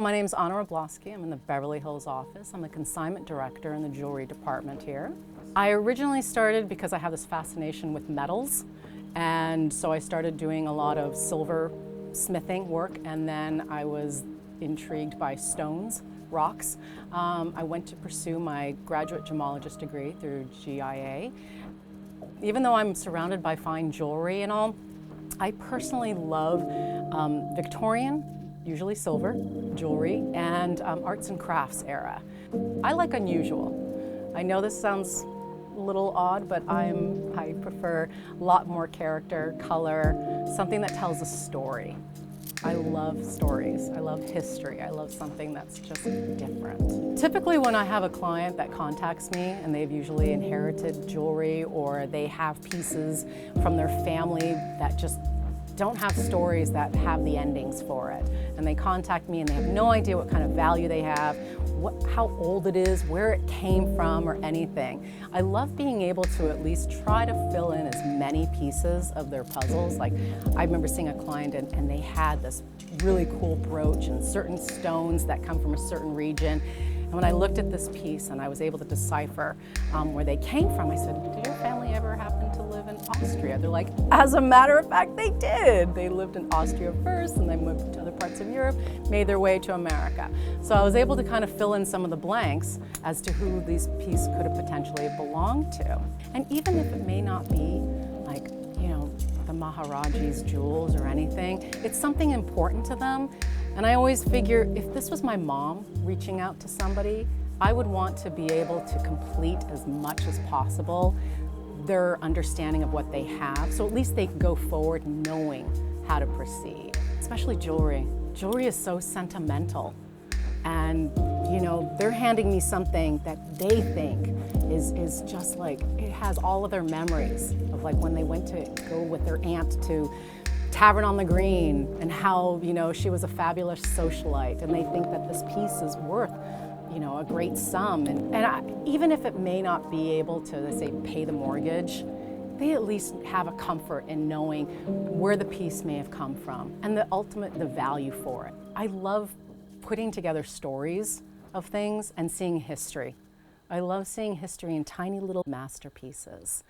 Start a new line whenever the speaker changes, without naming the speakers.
My name's Wroblaski. I'm in the Beverly Hills office. I'm the consignment director in the jewelry department here. I originally started because I have this fascination with metals, and so I started doing a lot of silver smithing work, and then I was intrigued by stones, rocks. I went to pursue my Graduate Gemologist degree through GIA. Even though I'm surrounded by fine jewelry and all, I personally love Victorian, usually silver, jewelry, and arts and crafts era. I like unusual. I know this sounds a little odd, but I prefer a lot more character, color, something that tells a story. I love stories, I love history, I love something that's just different. Typically when I have a client that contacts me and they've usually inherited jewelry or they have pieces from their family that just don't have stories that have the endings for it, and they contact me and they have no idea what kind of value they have, how old it is, where it came from, or anything. I love being able to at least try to fill in as many pieces of their puzzles. Like, I remember seeing a client and they had this really cool brooch and certain stones that come from a certain region. And when I looked at this piece and I was able to decipher where they came from, I said, did your family ever happen to live in Austria? They're like, as a matter of fact, they did. They lived in Austria first and then moved to other parts of Europe, made their way to America. So I was able to kind of fill in some of the blanks as to who these pieces could have potentially belonged to. And even if it may not be like, you know, the Maharaji's jewels or anything, it's something important to them. And I always figure, if this was my mom reaching out to somebody, I would want to be able to complete as much as possible their understanding of what they have, so at least they can go forward knowing how to proceed. Especially jewelry. Jewelry is so sentimental. And you know, they're handing me something that they think is just like, it has all of their memories of like when they went to go with their aunt to Tavern on the Green and how, you know, she was a fabulous socialite, and they think that this piece is worth, you know, a great sum. And even if it may not be able to, let's say, pay the mortgage, they at least have a comfort in knowing where the piece may have come from and the value for it. I love putting together stories of things and seeing history. I love seeing history in tiny little masterpieces.